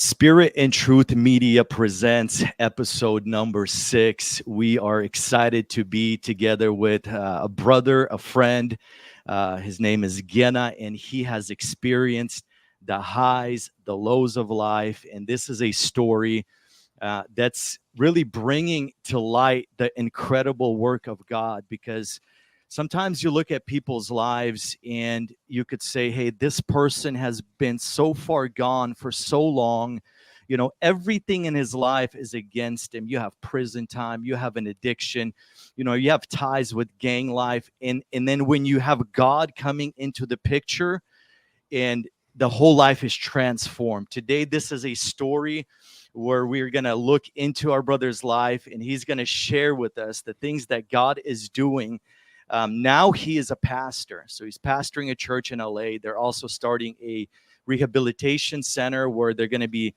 Spirit and Truth Media presents episode number 6. We are excited to be together with a brother, a friend. His name is Gena, and he has experienced the highs, the lows of life. And this is a story that's really bringing to light the incredible work of God, because sometimes you look at people's lives and you could say, hey, this person has been so far gone for so long. Everything in his life is against him. You have prison time, you have an addiction, you have ties with gang life. And then when you have God coming into the picture, and the whole life is transformed. Today, this is a story where we're going to look into our brother's life, and he's going to share with us the things that God is doing. Now he is a pastor. So he's pastoring a church in LA. They're also starting a rehabilitation center where they're going to be,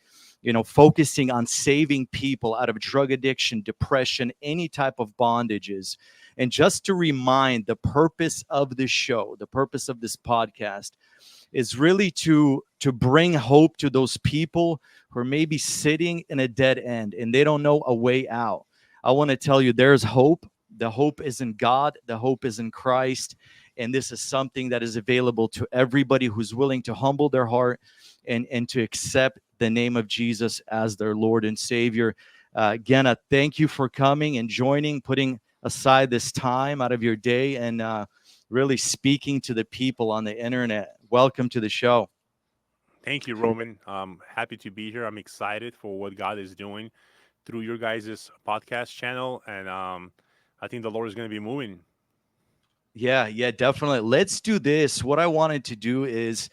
focusing on saving people out of drug addiction, depression, any type of bondages. And just to remind, the purpose of this show, the purpose of this podcast is really to bring hope to those people who are maybe sitting in a dead end and they don't know a way out. I want to tell you, there's hope. The hope is in God, the hope is in Christ, and this is something that is available to everybody who's willing to humble their heart and to accept the name of Jesus as their Lord and Savior. Gena, thank you for coming and joining, putting aside this time out of your day, and really speaking to the people on the internet. Welcome to the show. Thank you, Roman. Happy to be here. I'm excited for what God is doing through your guys' podcast channel, and I think the Lord is going to be moving. Yeah, definitely. Let's do this. What I wanted to do is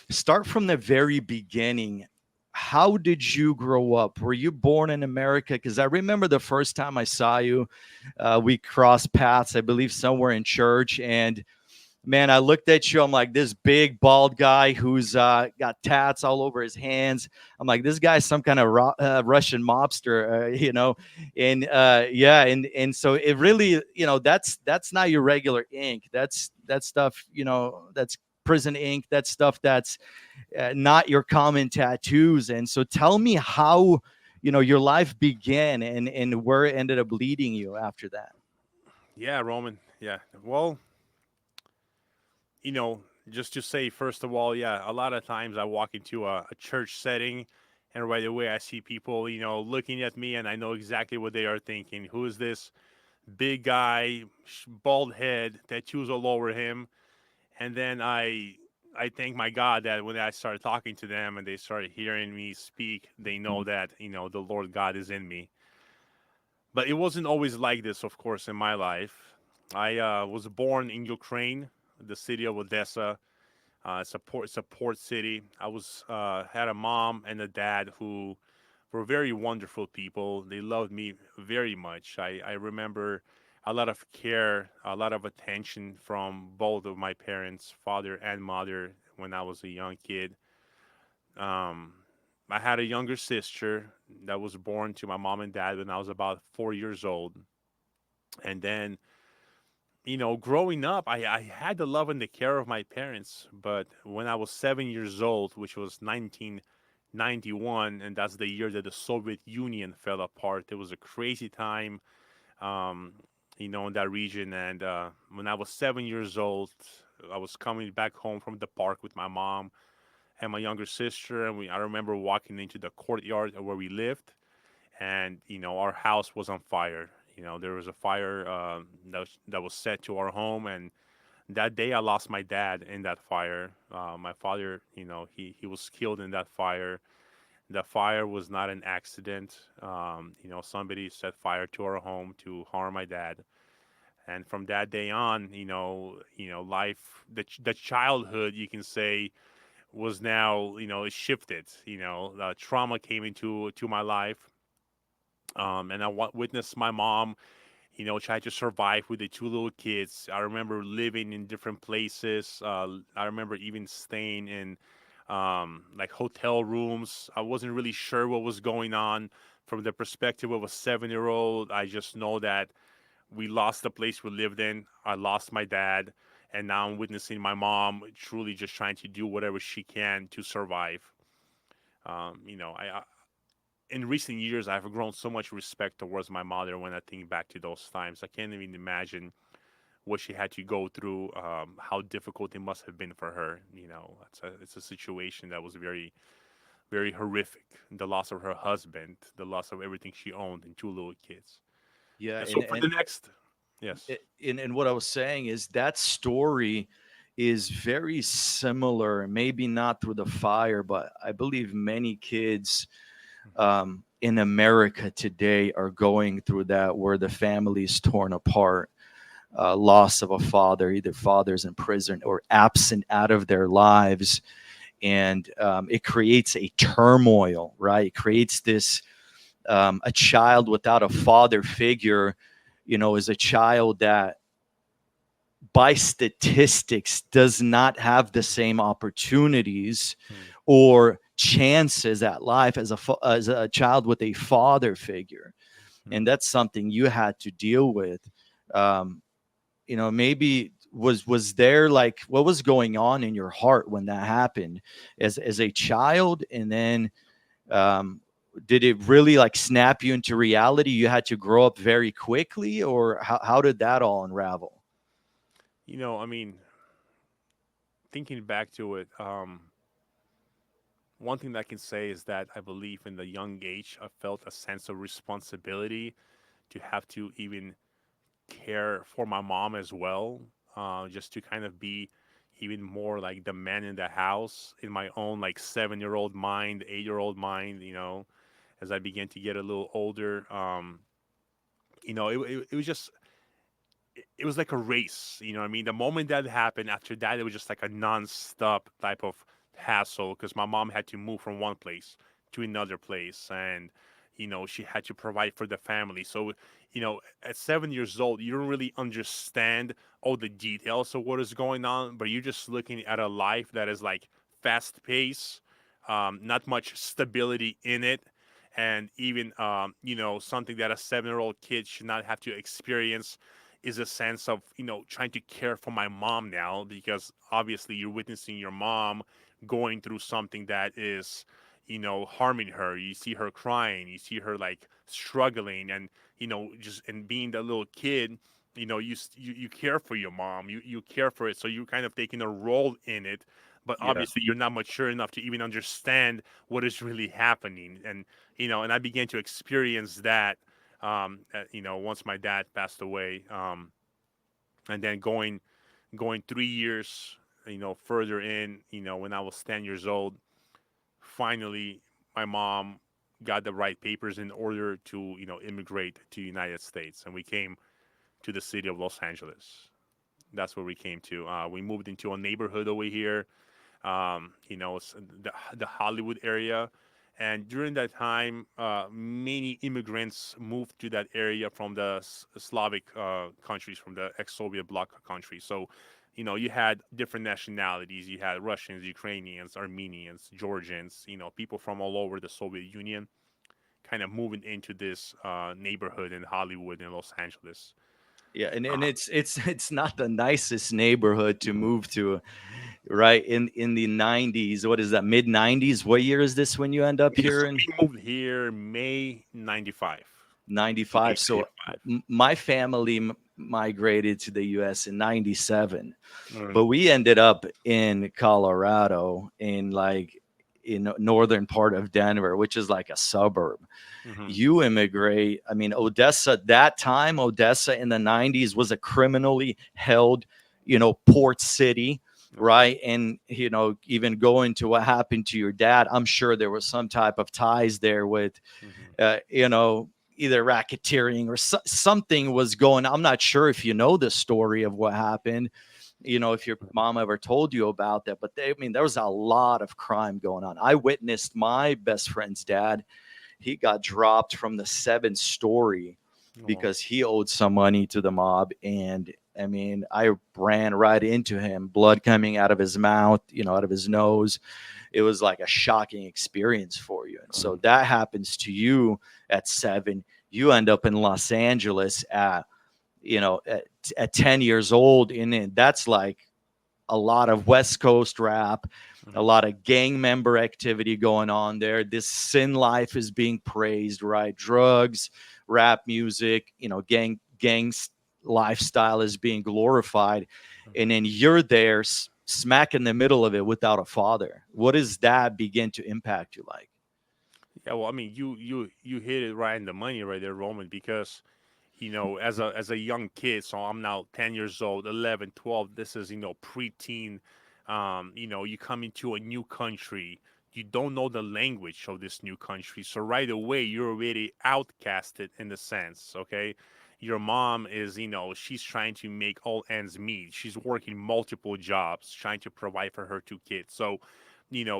start from the very beginning. How did you grow up? Were you born in America? Because I remember the first time I saw you, we crossed paths, I believe, somewhere in church. And man, I looked at you. I'm like, this big bald guy who's got tats all over his hands. I'm like, this guy's some kind of Russian mobster, And yeah, and so it really, that's not your regular ink. That's stuff, that's prison ink. That's stuff that's not your common tattoos. And so, tell me how your life began and where it ended up leading you after that. Yeah, Roman. Yeah. Well, you know, just to say, first of all, yeah, a lot of times I walk into a church setting and right away I see people, looking at me and I know exactly what they are thinking. Who is this big guy, bald head, tattoos all over him? And then I thank my God that when I started talking to them and they started hearing me speak, they know that the Lord God is in me. But it wasn't always like this, of course, in my life. I was born in Ukraine, the city of Odessa. It's a port city. I was had a mom and a dad who were very wonderful people. They loved me very much. I remember a lot of care, a lot of attention from both of my parents, father and mother, when I was a young kid. Um, I had a younger sister that was born to my mom and dad when I was about 4 years old. And then, growing up, I had the love and the care of my parents. But when I was 7 years old, which was 1991, and that's the year that the Soviet Union fell apart, it was a crazy time, um, in that region. And when I was 7 years old, I was coming back home from the park with my mom and my younger sister, and I remember walking into the courtyard where we lived, and our house was on fire. There was a fire that was set to our home, and that day I lost my dad in that fire. My father, he was killed in that fire. The fire was not an accident. Somebody set fire to our home to harm my dad. And from that day on, life, the childhood, you can say, was now, it shifted. Trauma came into my life, and I witnessed my mom, try to survive with the two little kids. I remember living in different places. I remember even staying in like hotel rooms. I wasn't really sure what was going on from the perspective of a 7-year old. I just know that we lost the place we lived in. I lost my dad. And now I'm witnessing my mom truly just trying to do whatever she can to survive. I in recent years I've grown so much respect towards my mother when I think back to those times. I can't even imagine what she had to go through, how difficult it must have been for her. It's a situation that was very, very horrific. The loss of her husband, the loss of everything she owned, and two little kids. Yeah, And so for the next, yes, and what I was saying is that story is very similar, maybe not through the fire, but I believe many kids in America today are going through that, where the family is torn apart, loss of a father, either father's in prison or absent out of their lives. And it creates a turmoil, right? It creates this a child without a father figure, is a child that by statistics does not have the same opportunities Mhm. or chances at life as a child with a father figure. And Mhm. that's something you had to deal with. um, maybe was there, like, what was going on in your heart when that happened as a child? And then um, did it really like snap you into reality? You had to grow up very quickly, or how did that all unravel? I mean, thinking back to it, one thing that I can say is that I believe in the young age I felt a sense of responsibility to have to even care for my mom as well, just to kind of be even more like the man in the house in my own like 7-year-old mind, 8-year-old mind. As I began to get a little older, it was just it was like a race. I mean, the moment that happened, after that, it was just like a non-stop type of hassle because my mom had to move from one place to another place, and she had to provide for the family. So, at 7 years old, you don't really understand all the details of what is going on, but you're just looking at a life that is like fast paced, not much stability in it. And even something that a 7-year-old kid should not have to experience is a sense of trying to care for my mom now, because obviously you're witnessing your mom going through something that is harming her. You see her crying, you see her like struggling, and just and being the little kid, you care for your mom, you care for it, so you're kind of taking a role in it. But Yeah. obviously you're not mature enough to even understand what is really happening. And and I began to experience that, once my dad passed away, and then going 3 years, further in, when I was 10 years old, finally my mom got the right papers in order to immigrate to the United States, and we came to the city of Los Angeles. That's where we came to. We moved into a neighborhood over here, it's the Hollywood area. And during that time, many immigrants moved to that area from the Slavic countries, from the ex-Soviet bloc countries. So, you had different nationalities. You had Russians, Ukrainians, Armenians, Georgians, people from all over the Soviet Union, kind of moving into this neighborhood in Hollywood in Los Angeles. Yeah, and Uh, it's not the nicest neighborhood to move to, right? In the 90s, what is that, mid 90s? What year is this when you end up so here in we moved here May 95. May 95? So 95. my family migrated to the US in 97, but Mm, we ended up in Colorado, in like in northern part of Denver, which is like a suburb. mhm, You immigrate. I mean, Odessa, that time, Odessa in the 90s was a criminally held, port city, okay. right? And, even going to what happened to your dad, I'm sure there was some type of ties there with, Mhm, uh, you know, either racketeering or something was going. I'm not sure if you know the story of what happened, if your mom ever told you about that, but I mean, there was a lot of crime going on. I witnessed my best friend's dad. He got dropped from the seventh story oh, because he owed some money to the mob. And I mean, I ran right into him, blood coming out of his mouth, out of his nose. It was like a shocking experience for you. And so mhm, that happens to you at 7. You end up in Los Angeles at 10 years old. And that's like a lot of West Coast rap, a Mhm. lot of gang member activity going on there. This sin life is being praised, right? Drugs, rap music, gangs lifestyle is being glorified, Mhm. and then you're there smack in the middle of it without a father. What does that begin to impact you like? Yeah, well, I mean, you hit it right in the money right there, Roman, because as a young kid, so I'm now 10 years old, 11, 12. This is preteen. You come into a new country, you don't know the language of this new country, so right away you're already outcasted in the sense. Okay, your mom is, she's trying to make all ends meet. She's working multiple jobs, trying to provide for her two kids. So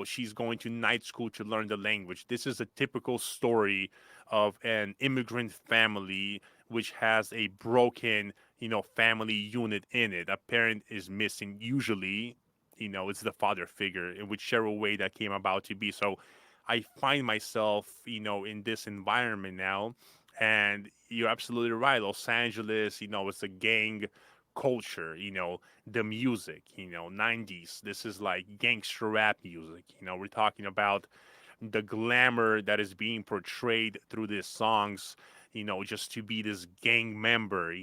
she's going to night school to learn the language. This is a typical story of an immigrant family which has a broken, family unit in it. A parent is missing. Usually, it's the father figure in whichever way that came about to be. So I find myself, in this environment now. And you're absolutely right. Los Angeles, it's a gang culture, the music, 90s. This is like gangster rap music. We're talking about the glamour that is being portrayed through these songs, just to be this gang member,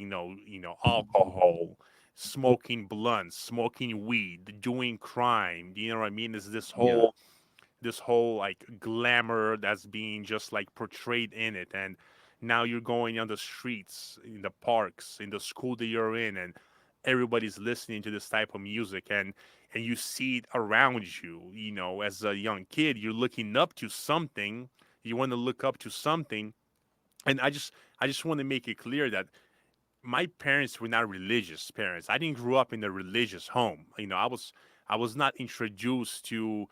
alcohol, smoking blunts, smoking weed, doing crime. You know what I mean? Is Yeah. this whole like glamour that's being just like portrayed in it. And now you're going on the streets, in the parks, in the school that you're in, and everybody's listening to this type of music, and you see it around you. As a young kid, you're looking up to something. You want to look up to something. And I just want to make it clear that my parents were not religious parents. I didn't grow up in a religious home. I was not introduced to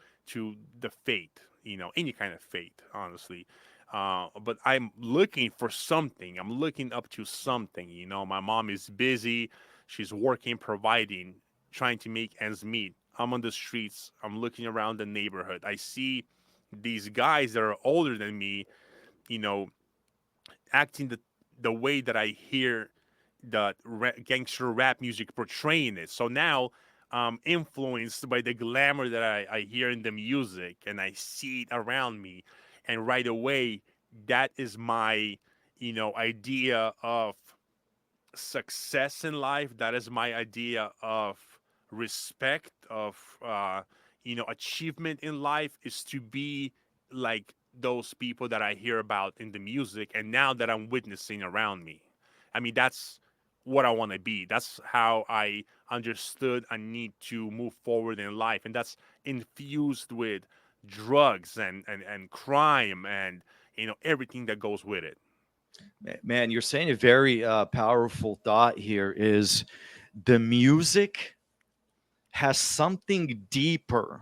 the faith, any kind of faith, honestly. But I'm looking for something. I'm looking up to something. My mom is busy. She's working, providing, trying to make ends meet. I'm on the streets. I'm looking around the neighborhood. I see these guys that are older than me, you know, acting the way that I hear the gangster rap music portraying it. So now I'm influenced by the glamour that I hear in the music, and I see it around me. And right away, that is my, idea of success in life. That is my idea of respect, of achievement in life, is to be like those people that I hear about in the music, and now that I'm witnessing around me. I mean, that's what I want to be. That's how I understood I need to move forward in life, and that's infused with drugs and crime and everything that goes with it. Man, you're saying a very powerful thought here is the music has something deeper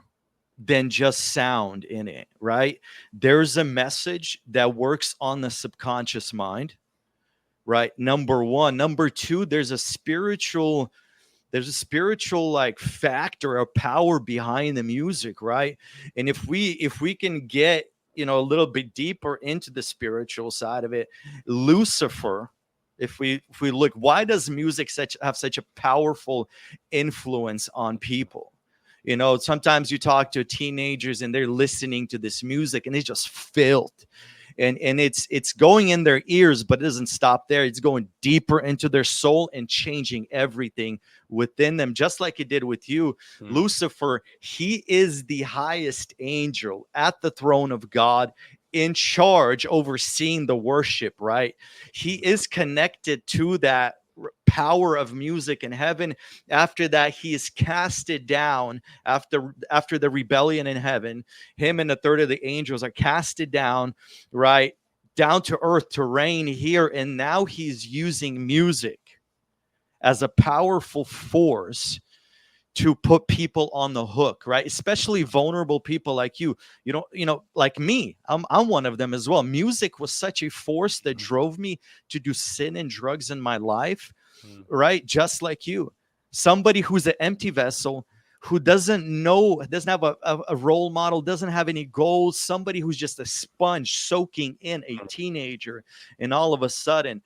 than just sound in it, right? There's a message that works on the subconscious mind, right? Number one. Number two, there's a spiritual like factor or power behind the music, right? And if we can get a little bit deeper into the spiritual side of it, Lucifer, if we look, why does music have such a powerful influence on people? Sometimes you talk to teenagers and they're listening to this music and it's just filled, and it's going in their ears, but it doesn't stop there. It's going deeper into their soul and changing everything within them, just like it did with you. Mm. Lucifer, he is the highest angel at the throne of God, in charge, overseeing the worship, right? He is connected to that power of music in heaven. After that, he is casted down. After the rebellion in heaven, him and a third of the angels are casted down, right, down to earth to reign here. And now he's using music as a powerful force to put people on the hook, right? Especially vulnerable people like you. Like me. I'm one of them as well. Music was such a force that Mm. drove me to do sin and drugs in my life, Mm. right? Just like you. Somebody who's an empty vessel, who doesn't have a role model, doesn't have any goals, somebody who's just a sponge soaking in a teenager, and all of a sudden,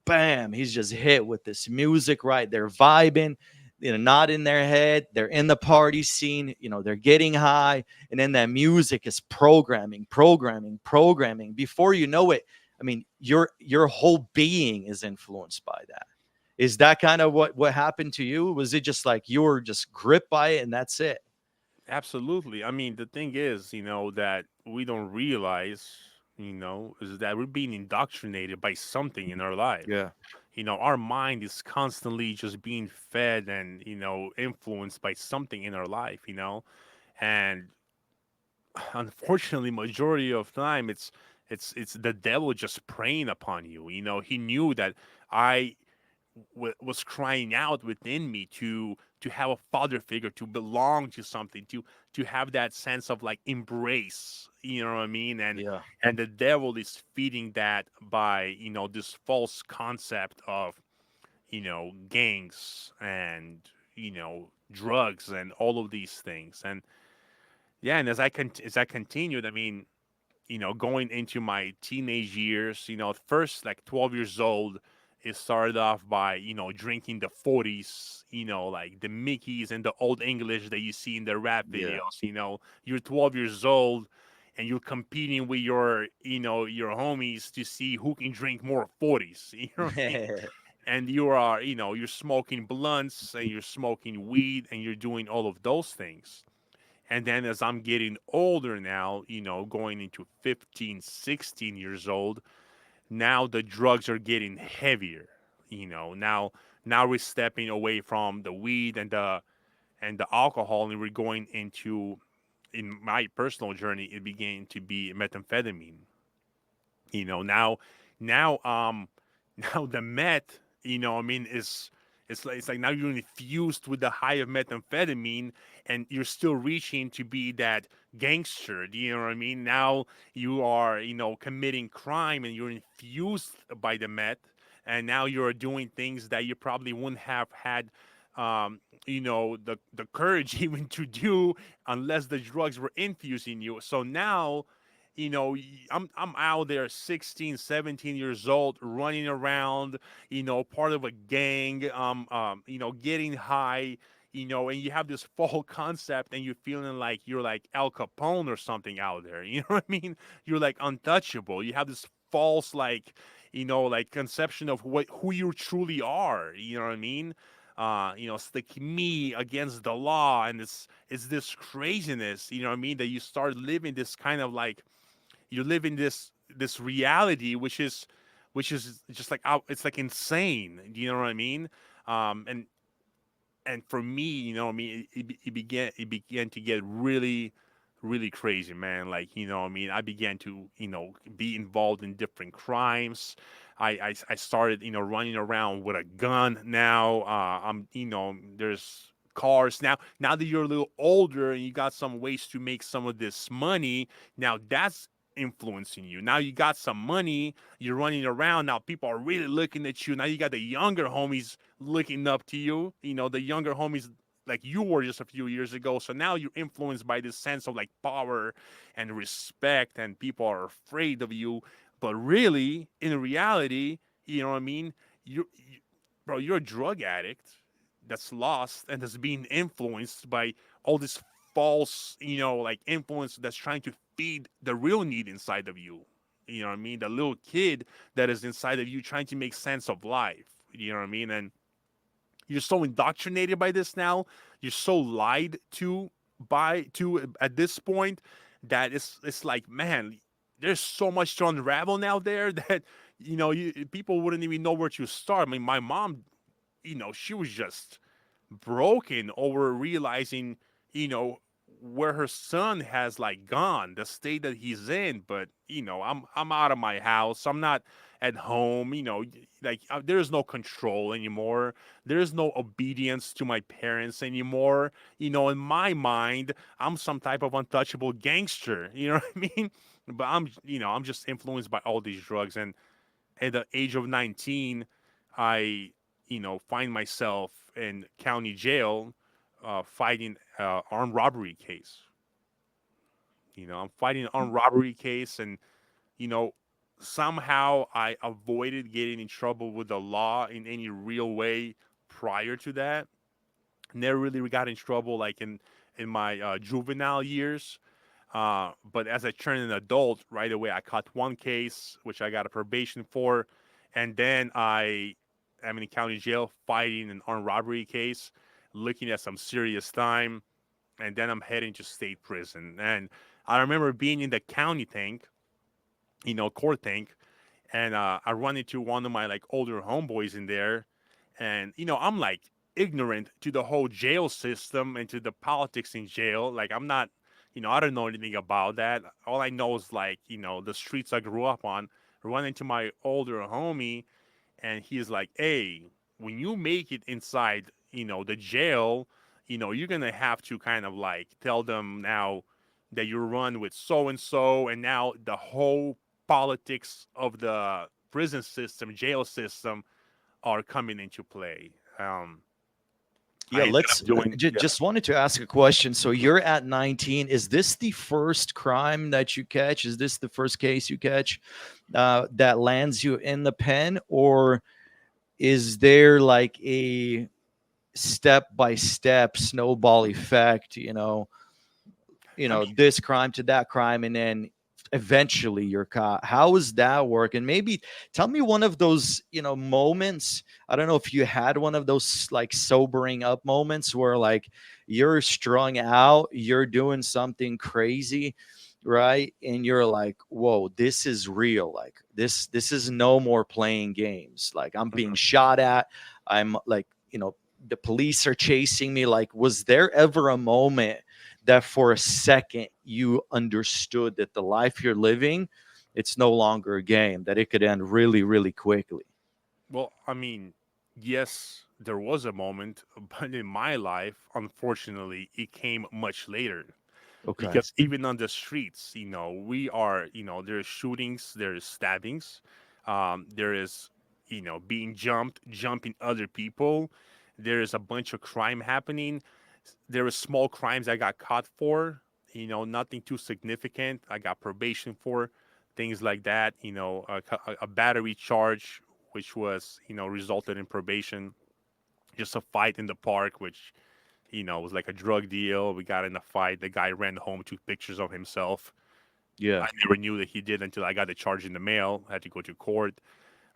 bam, he's just hit with this music, right? They're vibing. not in their head. They're in the party scene, they're getting high, and then that music is programming. Before you know it, I mean, your whole being is influenced by that. Is that kind of what happened to you? Was it just like you were just gripped by it and that's it? Absolutely. I mean, the thing is, that we don't realize, is that we're being indoctrinated by something in our life. Yeah. Our mind is constantly just being fed and, influenced by something in our life, and unfortunately, majority of time, it's the devil just preying upon you. He knew that I was crying out within me to have a father figure, to belong to something, to have that sense of like embrace. You know what I mean? And Yeah. and the devil is feeding that by this false concept of gangs and drugs and all of these things. And yeah, and as I continued, I mean, going into my teenage years, at first, like 12 years old, it started off by, drinking the 40s, like the Mickeys and the Old English that you see in the rap Yeah. videos. You're 12 years old and you're competing with your homies to see who can drink more 40s. You know what I mean? And you are, you're smoking blunts and you're smoking weed and you're doing all of those things. And then as I'm getting older now, going into 15, 16 years old, now the drugs are getting heavier. Now we're stepping away from the weed and the alcohol, and we're going into, in my personal journey, it began to be methamphetamine. Now now the meth, I mean, is it's like now you're infused with the high of methamphetamine, and you're still reaching to be that gangster. Do you know what I mean? Now you are, committing crime, and you're infused by the meth, and now you're doing things that you probably wouldn't have had the courage even to do unless the drugs were infusing you. So now, I'm out there 16, 17 years old, running around, part of a gang, getting high, and you have this false concept, and you're feeling like you're like Al Capone or something out there. You know what I mean? You're like untouchable. You have this false, like, like conception of who you truly are. You know what I mean? It's like me against the law, and it's this craziness. You know what I mean? That you start living this kind of like, you live in this reality, which is just like it's like insane. Do you know what I mean? And for me, I mean, it began to get really, really crazy, man. Like, I mean, I began to be involved in different crimes. I started running around with a gun. Now I'm there's cars now that you're a little older and you got some ways to make some of this money. Now that's influencing you. Now you got some money, you're running around. Now people are really looking at you. Now you got the younger homies looking up to you. The younger homies like you were just a few years ago. So now you're influenced by this sense of like power and respect, and people are afraid of you. But really, in reality, you know what I mean? Bro, you're a drug addict that's lost and that's being influenced by all this false, like influence that's trying to feed the real need inside of you. You know what I mean? The little kid that is inside of you trying to make sense of life. You know what I mean? And you're so indoctrinated by this now. You're so lied to at this point that it's like, man, there's so much to unravel now there that people wouldn't even know where to start. I mean, my mom, she was just broken over realizing, you know, where her son has like gone, the state that he's in. But I'm out of my house. I'm not at home. Like there's no control anymore. There's no obedience to my parents anymore. In my mind, I'm some type of untouchable gangster. You know what I mean? But I'm just influenced by all these drugs, and at the age of 19, I, find myself in county jail, fighting armed robbery case. I'm fighting an armed robbery case, and you know, somehow I avoided getting in trouble with the law in any real way prior to that. Never really got in trouble like in my juvenile years. But as I turned an adult, right away I caught one case which I got a probation for, and then I am in county jail fighting an armed robbery case, looking at some serious time, and then I'm heading to state prison. And I remember being in the county tank, court tank, and I run into one of my like older homeboys in there, and I'm like ignorant to the whole jail system and to the politics in jail. Like I'm not, I don't know anything about that. All I know is like the streets I grew up on. I run into my older homie, and he's like, "Hey, when you make it inside, the jail, you're gonna have to kind of like tell them now that you run with so and so, and now the whole politics of the prison system, jail system, are coming into play." Yeah, I ended let's up doing, yeah. just wanted to ask a question. So you're at 19. Is this the first crime that you catch? Is this the first case you catch that lands you in the pen, or is there like a step by step snowball effect? I mean, This crime to that crime, and then eventually you're caught. How does that work? And maybe tell me one of those moments. I don't know if you had one of those like sobering up moments where like you're strung out, you're doing something crazy, right? And you're like, whoa, this is real. Like this is no more playing games. Like I'm being mhm. shot at. I'm like, the police are chasing me. Like, was there ever a moment that for a second you understood that the life you're living, it's no longer a game, that it could end really, really quickly? Well, I mean, yes, there was a moment, but in my life, unfortunately, it came much later. Okay. Because even on the streets, we are, there's shootings, there's stabbings, there is, being jumping other people. There is a bunch of crime happening. There is small crimes I got caught for, nothing too significant. I got probation for things like that, a battery charge, which was, resulted in probation. Just a fight in the park, which it was like a drug deal. We got in a fight. The guy ran home, took pictures of himself. Yeah. I never knew that he did until I got the charge in the mail. I had to go to court.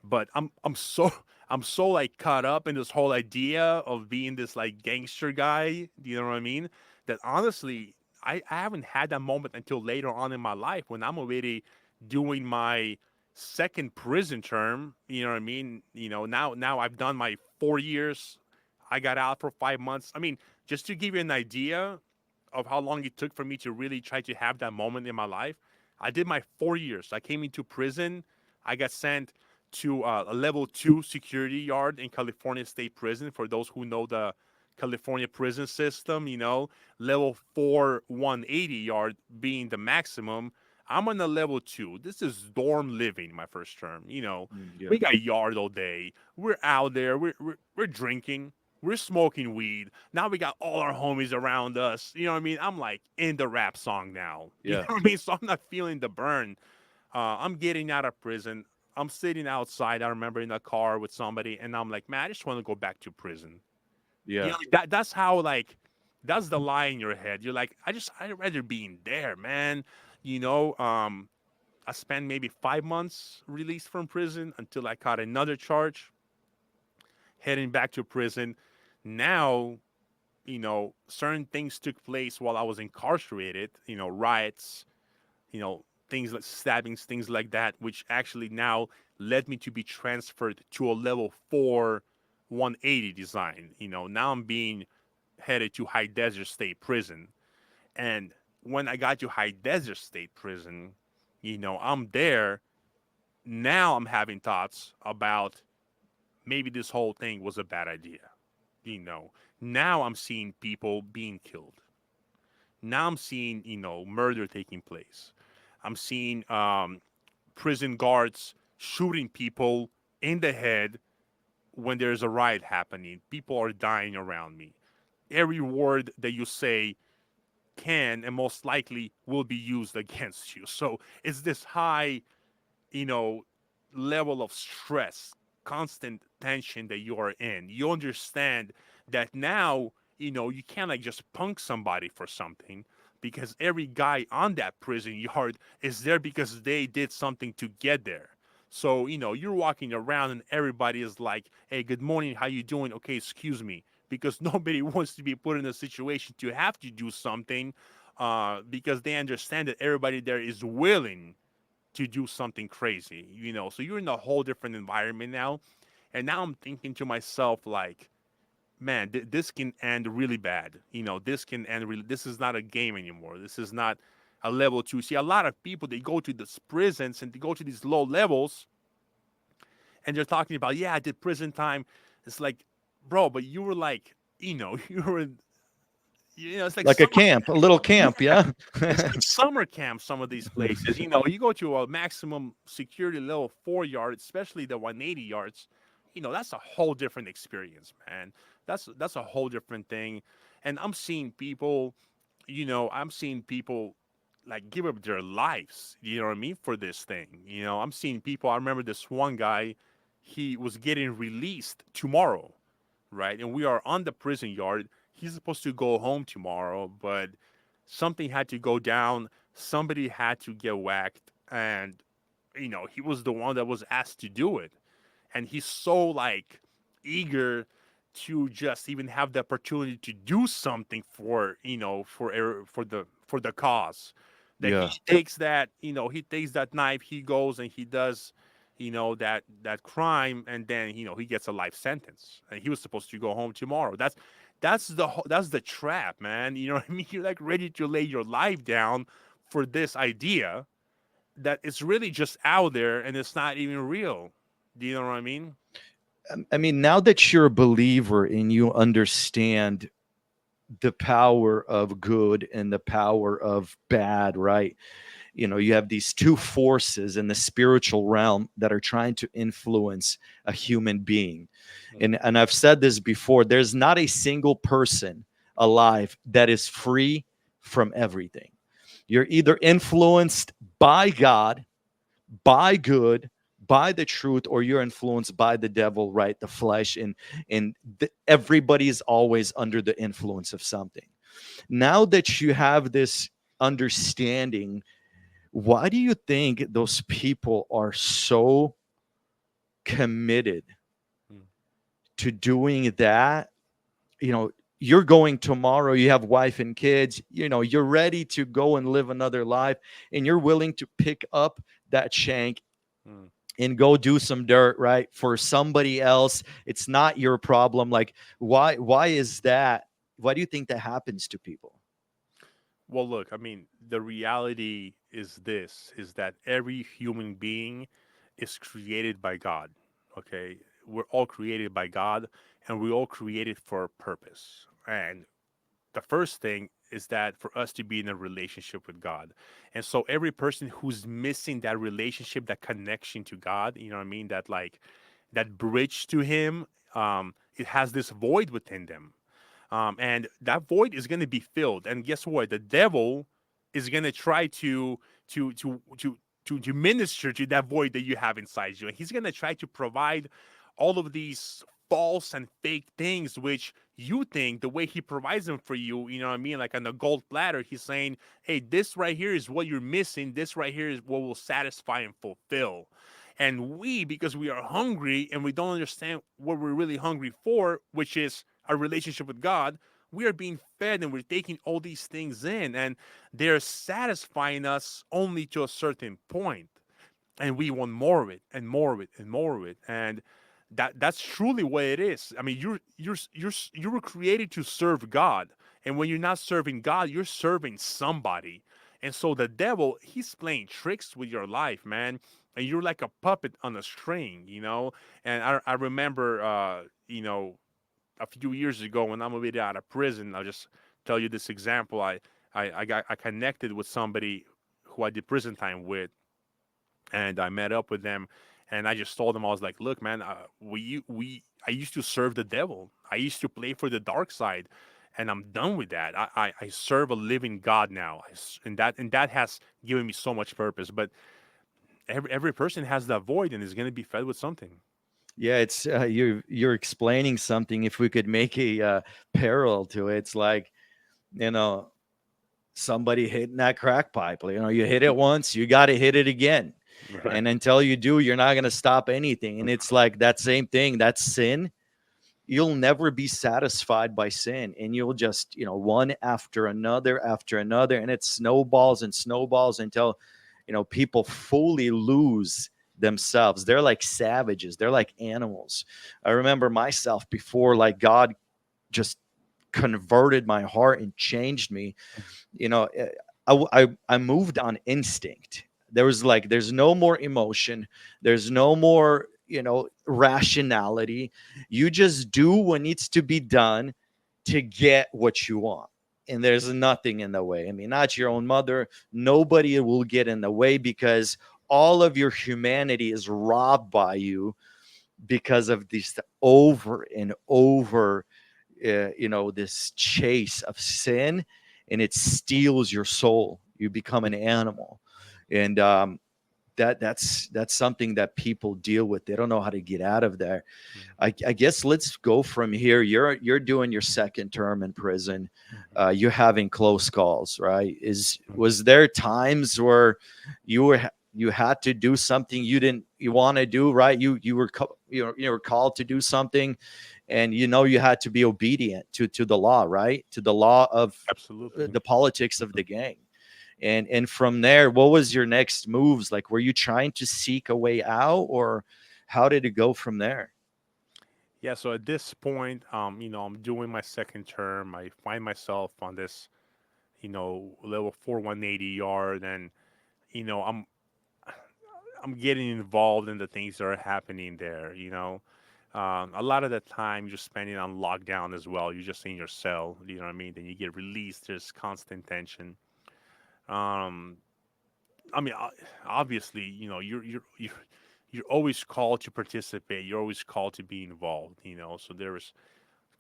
But I'm so I'm so like caught up in this whole idea of being this like gangster guy. You know what I mean? That honestly, I haven't had that moment until later on in my life when I'm already doing my second prison term. You know what I mean? Now I've done my 4 years. I got out for 5 months. I mean, just to give you an idea of how long it took for me to really try to have that moment in my life, I did my 4 years. I came into prison. I got sent to a level 2 security yard in California State Prison. For those who know the California prison system, level 4 180 yard being the maximum. I'm on the level 2. This is dorm living, my first term. Yeah. We got yard all day. We're out there. We're drinking. We're smoking weed. Now we got all our homies around us. You know what I mean? I'm like in the rap song now. You know Yeah. what I mean? So I'm not feeling the burn. I'm getting out of prison. I'm sitting outside. I remember in a car with somebody, and I'm like, man, I just want to go back to prison. Yeah. That's how like that's the lie in your head. You're like, I'd rather be in there, man. You know, um, I spent maybe 5 months released from prison until I caught another charge, heading back to prison. Now, certain things took place while I was incarcerated. Riots, things like stabbings, things like that, which actually now led me to be transferred to a level 4 180 design. Now I'm being headed to High Desert State Prison. And when I got to High Desert State Prison, I'm there. Now I'm having thoughts about maybe this whole thing was a bad idea. You know, now I'm seeing people being killed. Now I'm seeing, murder taking place. I'm seeing prison guards shooting people in the head when there's a riot happening. People are dying around me. Every word that you say can and most likely will be used against you. So it's this high, you know, level of stress, constant tension that you are in. You understand that now you can't like just punk somebody for something, because every guy on that prison yard is there because they did something to get there. So, you're walking around and everybody is like, "Hey, good morning, how you doing? Okay, excuse me." Because nobody wants to be put in a situation to have to do something, because they understand that everybody there is willing to do something crazy, So you're in a whole different environment now. And now I'm thinking to myself, like, man, this can end really bad. This can end really. This is not a game anymore. This is not a level two. See, a lot of people, they go to these prisons and they go to these low levels, and they're talking about, yeah, I did prison time. It's like, bro, but you were like, you were, it's like Like a summer. camp, a little Yeah, camp, yeah. it's like summer camp. Some of these places, you go to a maximum security level 4 yard, especially the 180 yards. That's a whole different experience, man. That's a whole different thing. And I'm seeing people like give up their lives. You know what I mean, for this thing. I'm seeing people. I remember this one guy. He was getting released tomorrow, right? And we are on the prison yard. He's supposed to go home tomorrow, but something had to go down. Somebody had to get whacked, and he was the one that was asked to do it. And he's so like eager to just even have the opportunity to do something for the cause, that he Yeah. takes that knife, he goes and he does that crime, and then he gets a life sentence, and he was supposed to go home tomorrow. That's the trap, man. You know what I mean? You're like ready to lay your life down for this idea that it's really just out there and it's not even real. Do you know what I mean? I mean, now that you're a believer and you understand the power of good and the power of bad, right? You have these two forces in the spiritual realm that are trying to influence a human being. And I've said this before, there's not a single person alive that is free from everything. You're either influenced by God, by good, by the truth, or you're influenced by the devil, right? The flesh. And everybody is always under the influence of something. Now that you have this understanding, why do you think those people are so committed Mm, to doing that? you know you're going tomorrow, you have wife and kids, you're ready to go and live another life, and you're willing to pick up that shank mm. and go do some dirt, right, for somebody else. It's not your problem. Like, why is that? Why do you think that happens to people? Well, look, I mean, the reality is this, is that every human being is created by God. Okay? We're all created by God, and we're all created for a purpose. And the first thing is that for us to be in a relationship with God. And so every person who's missing that relationship, that connection to God, you know what I mean? That like that bridge to him, it has this void within them. And that void is going to be filled. And guess what? The devil is going to try to to to to minister to that void that you have inside you, and he's going to try to provide all of these false and fake things which you think the way he provides them for you, you know what I mean, like on a gold platter. He's saying, hey, this right here is what you're missing, this right here is what will satisfy and fulfill. And we, because we are hungry and we don't understand what we're really hungry for, which is a relationship with God, we are being fed and we're taking all these things in, and they're satisfying us only to a certain point, and we want more of it and more of it and more of it. And that's truly what it is. I mean, you were created to serve God, and when you're not serving God, you're serving somebody. And so the devil, he's playing tricks with your life, man, and you're like a puppet on a string. And I remember a few years ago when I'm already out of prison. I'll just tell you this example. I connected with somebody who I did prison time with, and I met up with them, and I just told them, I was like, look, man, I used to serve the devil. I used to play for the dark side, and I'm done with that. I serve a living God now, and that has given me so much purpose. But every person has that void and is going to be fed with something. Yeah, it's you're explaining something. If we could make a parallel to it, it's like, you know, somebody hitting that crack pipe. You know, you hit it once, you got to hit it again, Right. and until you do, you're not going to stop anything. And it's like that same thing. That's sin. You'll never be satisfied by sin, and you'll just, you know, one after another, and it snowballs and snowballs until, you know, people fully lose themselves. They're like savages, they're like animals. I remember myself before, like, God just converted my heart and changed me. You know, I moved on instinct. There was like, there's no more emotion, there's no more, you know, rationality. You just do what needs to be done to get what you want, and there's nothing in the way. I mean, not your own mother, nobody will get in the way, because all of your humanity is robbed by you because of this over and over, you know, this chase of sin, and it steals your soul. You become an animal. And that's something that people deal with. They don't know how to get out of there. I guess let's go from here. You're doing your second term in prison. You're having close calls, right? Is Was there times where you had to do something you want to do, right? You were called to do something, and you know you had to be obedient to the law, right? To the law of Absolutely. the politics of the gang. And from there, what was your next moves? Like, were you trying to seek a way out, or how did it go from there? Yeah, so at this point, I'm doing my second term. I find myself on this, level 4180 yard, and you know, I'm getting involved in the things that are happening there. A lot of the time you're spending on lockdown as well. You're just in your cell. You know what I mean? Then you get released. There's constant tension. Um, I mean, obviously, you're always called to participate. You're always called to be involved. So there was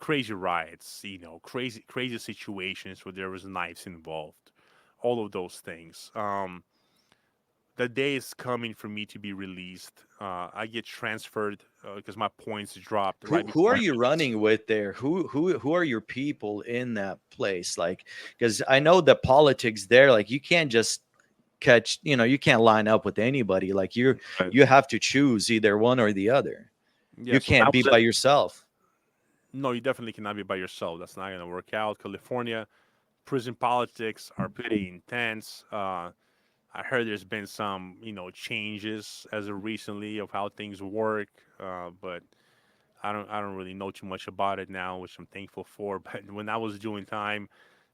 crazy riots. Crazy situations where there was knives involved. All of those things. The day is coming for me to be released. I get transferred because my points dropped right Who before are I you release. running with there? Who are your people in that place? Like, because I know the politics there. Like, you can't just catch. You know, you can't line up with anybody. Like, Right. you have to choose either one or the other. Yeah. You So when I can't be was by yourself. no, you definitely cannot be by yourself. That's not going to work out. California prison politics are pretty intense. I heard there's been some, changes as of recently of how things work, but I don't really know too much about it now, which I'm thankful for. But when I was doing time,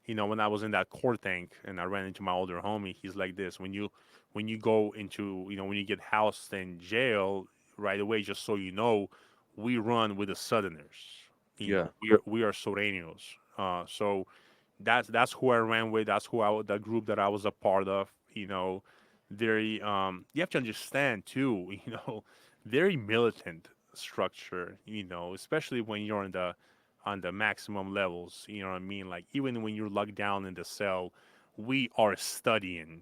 when I was in that court tank and I ran into my older homie, he's like this: when you go into, when you get housed in jail right away, just so you know, we run with the Southerners. Yeah, We are Soreños. So that's who I ran with. That's the group that I was a part of. Very you have to understand too. Very militant structure. Especially when you're on the maximum levels. You know what I mean? Like even when you're locked down in the cell, we are studying.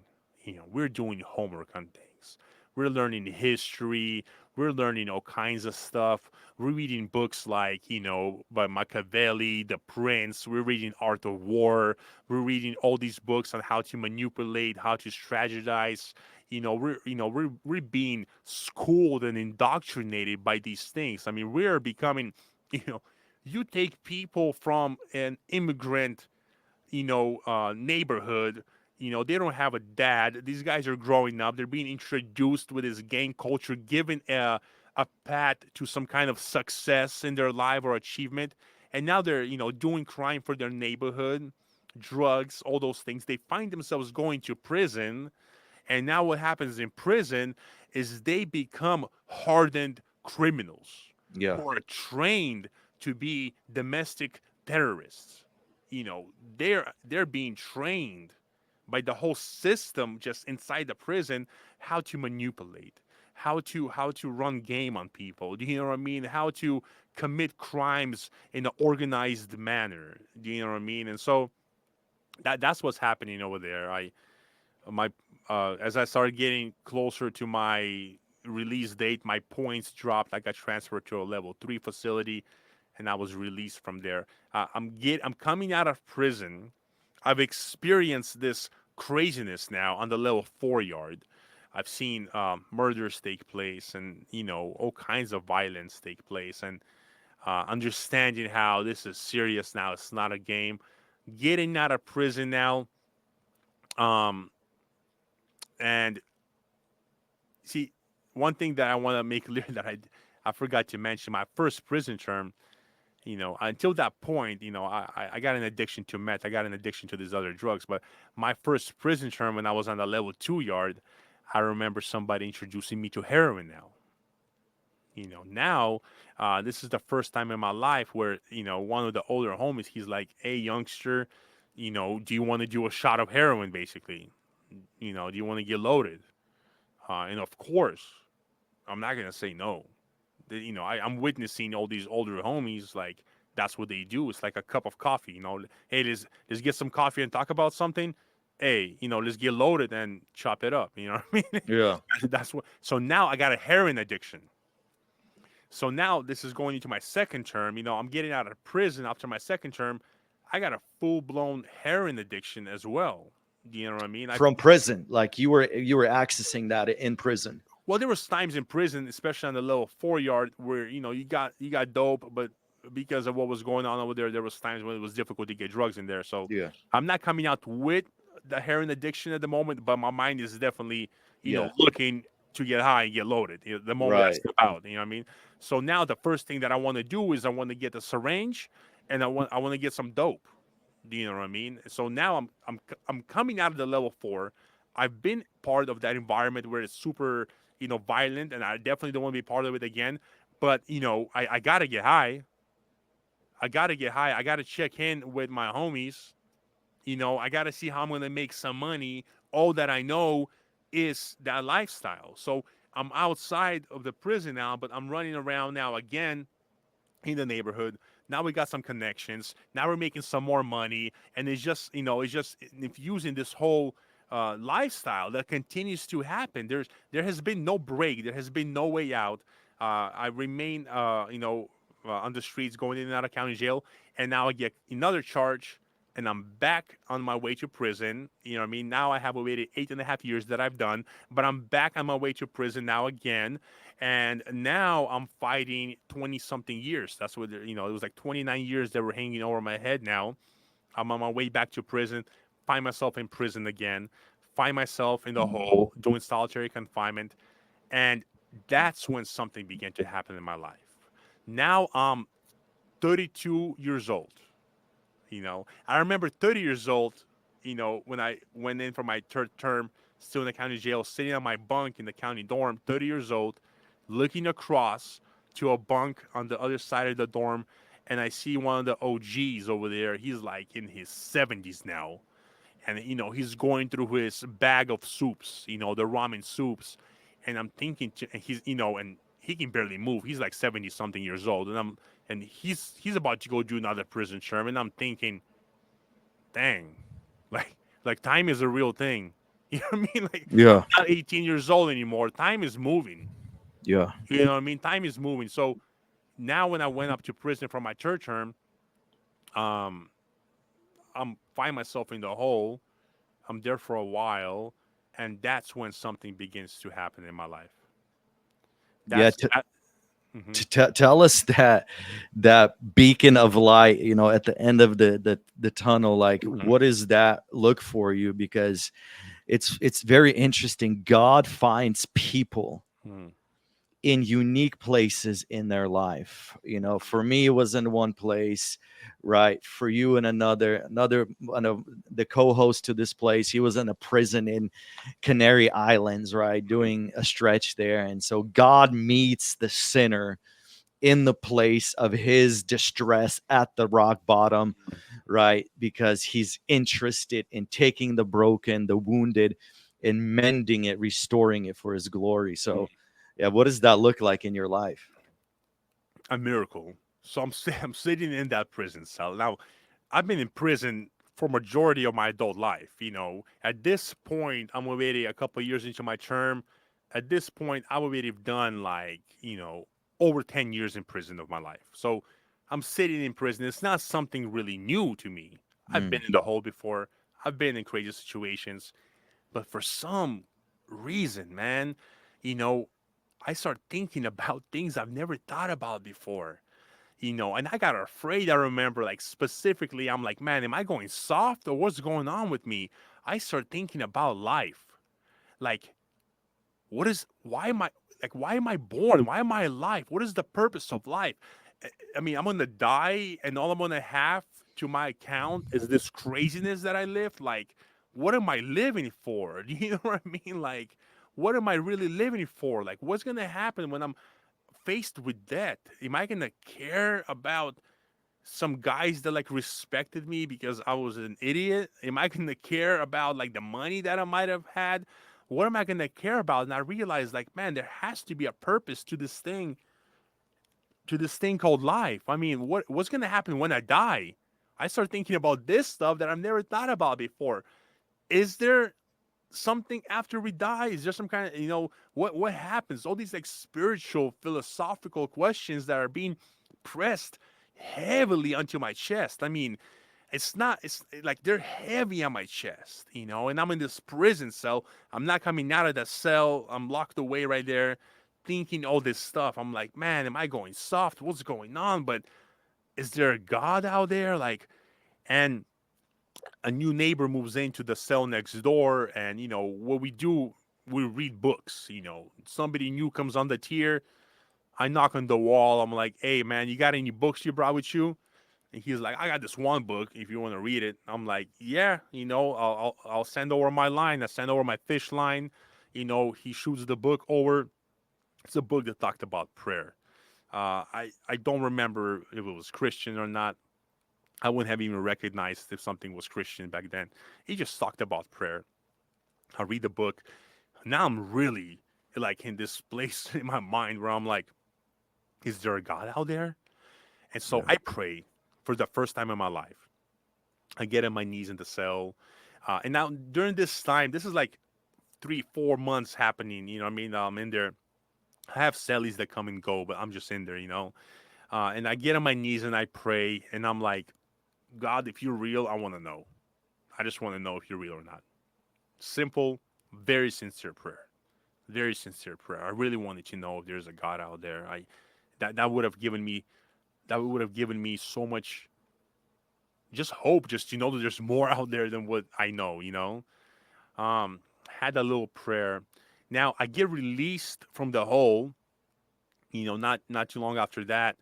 We're doing homework on things. We're learning history. We're learning all kinds of stuff. We're reading books like, by Machiavelli, The Prince. We're reading Art of War. We're reading all these books on how to manipulate, how to strategize. We're being schooled and indoctrinated by these things. I mean, we're becoming, you know, you take people from an immigrant neighborhood. They don't have a dad. These guys are growing up. They're being introduced with this gang culture, given a path to some kind of success in their life or achievement. And now they're, doing crime for their neighborhood, drugs, all those things. They find themselves going to prison. And now what happens in prison is they become hardened criminals yeah, who are trained to be domestic terrorists. They're being trained by the whole system just inside the prison how to manipulate, how to run game on people. Do you know what I mean? How to commit crimes in an organized manner. Do you know what I mean? And so that's what's happening over there. I my As I started getting closer to my release date, my points dropped. I got transferred to a level 3 facility, and I was released from there. I'm coming out of prison. I've experienced this craziness now on the level 4 yard. I've seen murders take place, and all kinds of violence take place, and understanding how this is serious now. It's not a game. Getting out of prison now, um, and see, one thing that I want to make clear that I forgot to mention, my first prison term. Until that point, I got an addiction to meth. I got an addiction to these other drugs. But my first prison term, when I was on the level 2 yard, I remember somebody introducing me to heroin now. Now, this is the first time in my life where, one of the older homies, he's like, hey, youngster, do you want to do a shot of heroin, basically? Do you want to get loaded? And of course, I'm not going to say no. I'm witnessing all these older homies, like, that's what they do. It's like a cup of coffee, Hey, let's get some coffee and talk about something. Hey, let's get loaded and chop it up. You know what I mean? Yeah. That's what. So now I got a heroin addiction. So now this is going into my second term. I'm getting out of prison after my second term. I got a full blown heroin addiction as well. Do you know what I mean? From prison, like you were accessing that in prison. Well, there was times in prison, especially on the level 4 yard, where you got dope, but because of what was going on over there, there was times when it was difficult to get drugs in there. So Yeah. I'm not coming out with the heroin addiction at the moment, but my mind is definitely Yeah. looking to get high and get loaded. The moment I Right. step out, you know what I mean. So now the first thing that I want to do is I want to get the syringe, and I want to get some dope. Do you know what I mean? So now I'm coming out of the level 4. I've been part of that environment where it's super violent, and I definitely don't want to be part of it again. But I gotta get high. I gotta get high. I gotta check in with my homies. I gotta see how I'm gonna make some money. All that I know is that lifestyle. So I'm outside of the prison now, but I'm running around now again in the neighborhood. Now we got some connections. Now we're making some more money, and it's just infusing this whole lifestyle that continues to happen. There has been no break. There has been no way out. I remain, on the streets, going in and out of county jail, and now I get another charge, and I'm back on my way to prison. You know what I mean? Now I have waited 8.5 years that I've done, but I'm back on my way to prison now again. And now I'm fighting 20 something years. That's what, it was like 29 years that were hanging over my head now. I'm on my way back to prison, find myself in prison again, find myself in the hole doing solitary confinement. And that's when something began to happen in my life. Now I'm 32 years old. I remember 30 years old, when I went in for my third term, still in the county jail, sitting on my bunk in the county dorm, 30 years old, looking across to a bunk on the other side of the dorm, and I see one of the OGs over there. He's like in his 70s now, and he's going through his bag of soups, the ramen soups, and I'm thinking, and he's and he can barely move. He's like 70 something years old, and he's about to go do another prison term, and I'm thinking, dang, like time is a real thing. You know what I mean? Like, I'm Yeah. not 18 years old anymore. Time is moving. Yeah. You know what I mean? Time is moving. So now when I went up to prison for my third term, um, I'm find myself in the hole. I'm there for a while, and that's when something begins to happen in my life. Yeah. That's that. Hmm. Tell us that beacon of light, at the end of the tunnel, like Hmm. what does that look for you? Because it's very interesting. God finds people Hmm. in unique places in their life. For me it was in one place, right? For you in another one of the co-host to this place, he was in a prison in Canary Islands, right, doing a stretch there. And so God meets the sinner in the place of his distress at the rock bottom, right? Because he's interested in taking the broken, the wounded, and mending it, restoring it for his glory. So, yeah, what does that look like in your life? A miracle. So I'm sitting in that prison cell now. I've been in prison for majority of my adult life. At this point, I'm already a couple of years into my term. at this point, I would have done like, over 10 years in prison of my life. So I'm sitting in prison. It's not something really new to me. I've been Mm, in the hole before, I've been in crazy situations. But for some reason, man, you know, I start thinking about things I've never thought about before. And I got afraid. I remember, like, specifically, I'm like, man, am I going soft or what's going on with me? I start thinking about life. Like, why am I born? Why am I alive? What is the purpose of life? I mean, I'm gonna die and all I'm gonna have to my account is this craziness that I lived. Like, what am I living for? Do you know what I mean? Like, what am I really living for? Like, what's gonna happen when I'm faced with death? Am I gonna care about some guys that like respected me because I was an idiot? Am I gonna care about like the money that I might have had? What am I gonna care about? And I realized, like, man, there has to be a purpose to this thing called life. I mean, what's gonna happen when I die? I start thinking about this stuff that I've never thought about before. Is there something after we die? Is there some kind of, what happens? All these like spiritual, philosophical questions that are being pressed heavily onto my chest. I mean, it's like they're heavy on my chest, and I'm in this prison cell. I'm not coming out of the cell. I'm locked away right there thinking all this stuff. I'm like, man, am I going soft? What's going on? But is there a God out there? Like, and a new neighbor moves into the cell next door, and what we do, we read books. Somebody new comes on the tier. I knock on the wall. I'm like, hey man, you got any books you brought with you? And he's like, I got this one book if you want to read it. I'm like, yeah, I'll send over my line. I send over my fish line. He shoots the book over. It's a book that talked about prayer. I don't remember if it was Christian or not. I wouldn't have even recognized if something was Christian back then. He just talked about prayer. I read the book. Now I'm really like in this place in my mind where I'm like, is there a God out there? And so yeah. I pray for the first time in my life. I get on my knees in the cell. And now during this time, this is like 3, 4 months happening. You know what I mean? I'm in there. I have cellies that come and go, but I'm just in there. And I get on my knees and I pray. And I'm like, God, if you're real, I want to know. I just want to know if you're real or not. Simple, very sincere prayer. Very sincere prayer. I really wanted to know if there's a God out there. That would have given me so much just hope, just to know that there's more out there than what I know. Had a little prayer. Now I get released from the hole, not too long after that,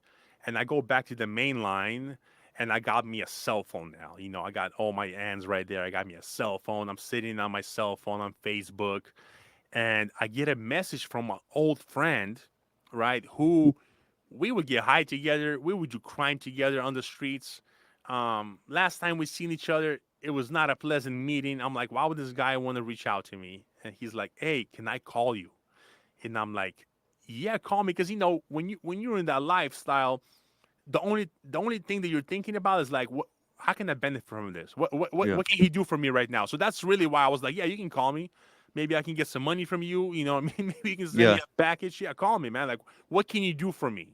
and I go back to the main line, and I got me a cell phone now. I got all my hands right there. I got me a cell phone. I'm sitting on my cell phone on Facebook, and I get a message from an old friend, right? Who we would get high together. We would do crime together on the streets. Last time we seen each other, it was not a pleasant meeting. I'm like, why would this guy want to reach out to me? And he's like, hey, can I call you? And I'm like, yeah, call me, because when you're in that lifestyle, the only thing that you're thinking about is like, what? How can I benefit from this? What what what, Yeah. what can he do for me right now? So that's really why I was like, yeah, you can call me. Maybe I can get some money from you. You know what I mean? Maybe you can send me Yeah. a package. Yeah, call me, man. Like, what can you do for me?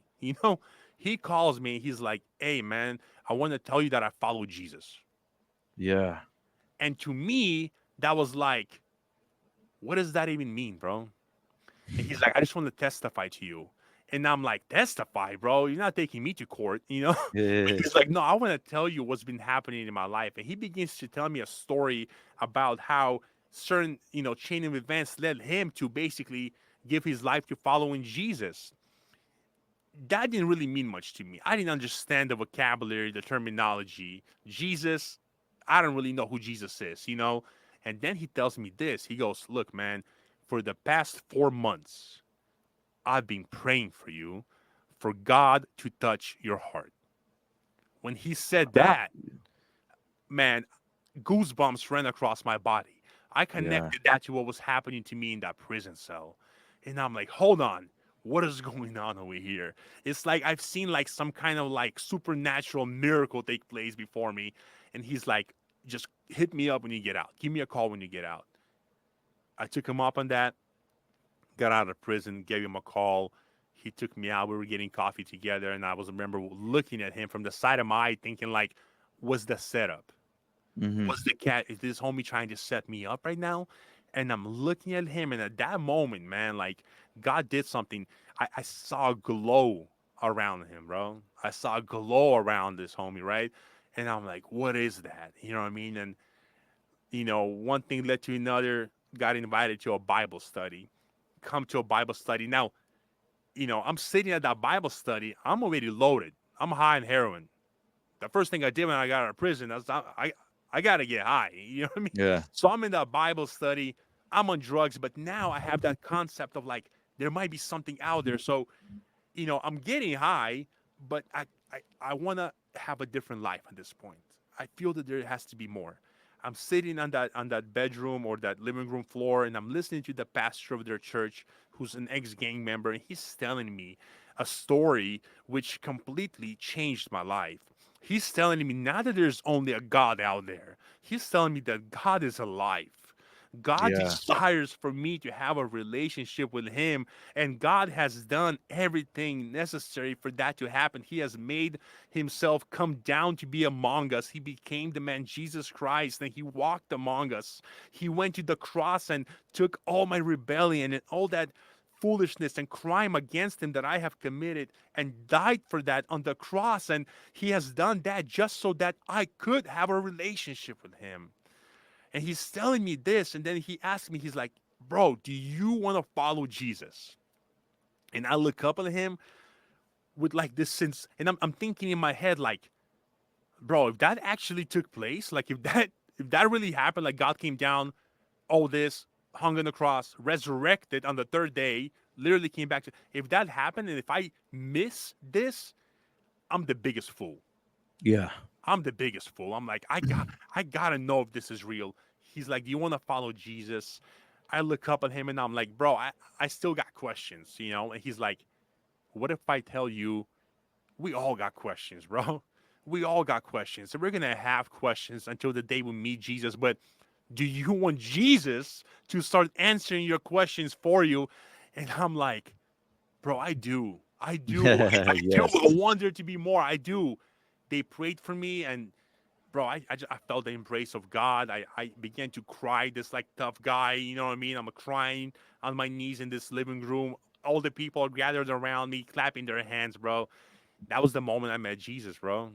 He calls me. He's like, hey, man, I want to tell you that I follow Jesus. Yeah. And to me, that was like, what does that even mean, bro? And he's like, I just want to testify to you. And I'm like, testify, bro? You're not taking me to court. Yeah. He's like, no, I want to tell you what's been happening in my life. And he begins to tell me a story about how certain, chain of events led him to basically give his life to following Jesus. That didn't really mean much to me. I didn't understand the vocabulary, the terminology. Jesus, I don't really know who Jesus is. And then he tells me this. He goes, look, man, for the past 4 months, I've been praying for you, for God to touch your heart. When he said that, man, goosebumps ran across my body. I Yeah. connected that to what was happening to me in that prison cell. And I'm like, hold on. What is going on over here? It's like I've seen like some kind of like supernatural miracle take place before me. And he's like, just hit me up when you get out. Give me a call when you get out. I took him up on that. Got out of prison, gave him a call. He took me out. We were getting coffee together, and I was remember looking at him from the side of my eye, thinking like, "Was the setup? Hmm. Was the cat? Is this homie trying to set me up right now?" And I'm looking at him, and at that moment, man, like God did something. I saw a glow around him, bro. I saw a glow around this homie, right? And I'm like, "What is that?" You know what I mean? And one thing led to another. Got invited to a Bible study. Come to a Bible study. Now, I'm sitting at that Bible study. I'm already loaded. I'm high on heroin. The first thing I did when I got out of prison, I gotta get high. You know what I mean? Yeah. So I'm in that Bible study. I'm on drugs, but now I have that concept of like there might be something out there. So I'm getting high, but I want to have a different life at this point. I feel that there has to be more. I'm sitting on that bedroom or that living room floor, and I'm listening to the pastor of their church, who's an ex-gang member, and he's telling me a story which completely changed my life. He's telling me not that there's only a God out there. He's telling me that God is alive. God Yeah. desires for me to have a relationship with Him, and God has done everything necessary for that to happen. He has made Himself come down to be among us. He became the man Jesus Christ, and He walked among us. He went to the cross and took all my rebellion and all that foolishness and crime against Him that I have committed and died for that on the cross. And He has done that just so that I could have a relationship with Him. And he's telling me this, and then he asked me, he's like, "Bro, do you want to follow Jesus?" And I look up at him with like this sense, and I'm thinking in my head, like, bro, if that actually took place, like if that really happened, like God came down, all this, hung on the cross, resurrected on the third day, literally came back to, if that happened, and if I miss this, I'm the biggest fool. Yeah. I'm the biggest fool. I'm like, I gotta know if this is real. He's like, "Do you want to follow Jesus?" I look up at him and I'm like, "Bro, I still got questions. And he's like, "What if I tell you we all got questions, bro? We all got questions. So we're gonna have questions until the day we meet Jesus. But do you want Jesus to start answering your questions for you?" And I'm like, "Bro, I do. I do. I do. Yes. I want there to be more. I do." They prayed for me, and bro, I felt the embrace of God. I began to cry, this like tough guy, you know what I mean? I'm crying on my knees in this living room. All the people are gathered around me, clapping their hands, bro. That was the moment I met Jesus, bro.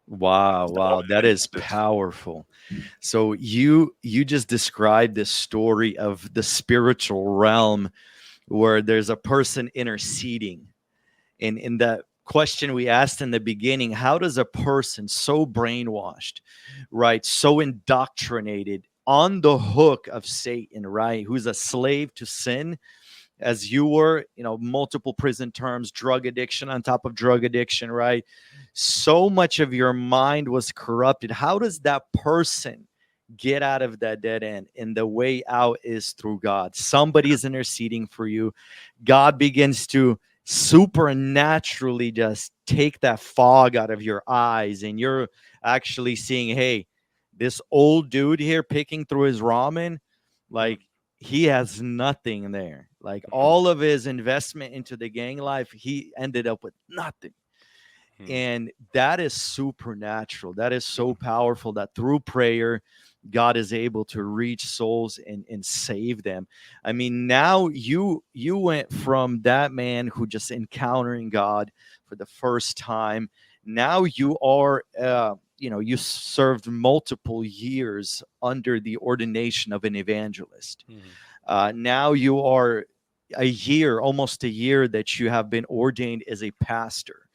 Wow, That's the wow, moment I that met is Jesus. powerful. So you just described this story of the spiritual realm where there's a person interceding. And in that question we asked in the beginning, how does a person so brainwashed, right, so indoctrinated on the hook of Satan, right, who's a slave to sin, as you were, multiple prison terms, drug addiction on top of drug addiction, right? So much of your mind was corrupted. How does that person get out of that dead end? And the way out is through God. Somebody is interceding for you. God begins to supernaturally just take that fog out of your eyes, and you're actually seeing, hey, this old dude here picking through his ramen, like, Mm, he has nothing there. Like, mm, all of his investment into the gang life, he ended up with nothing. mm, And that is supernatural. That is so mm, powerful that through prayer, God is able to reach souls and save them. I mean, now you went from that man who just encountering God for the first time. Now you are, you served multiple years under the ordination of an evangelist. mm, Now you are a year, almost a year, that you have been ordained as a pastor.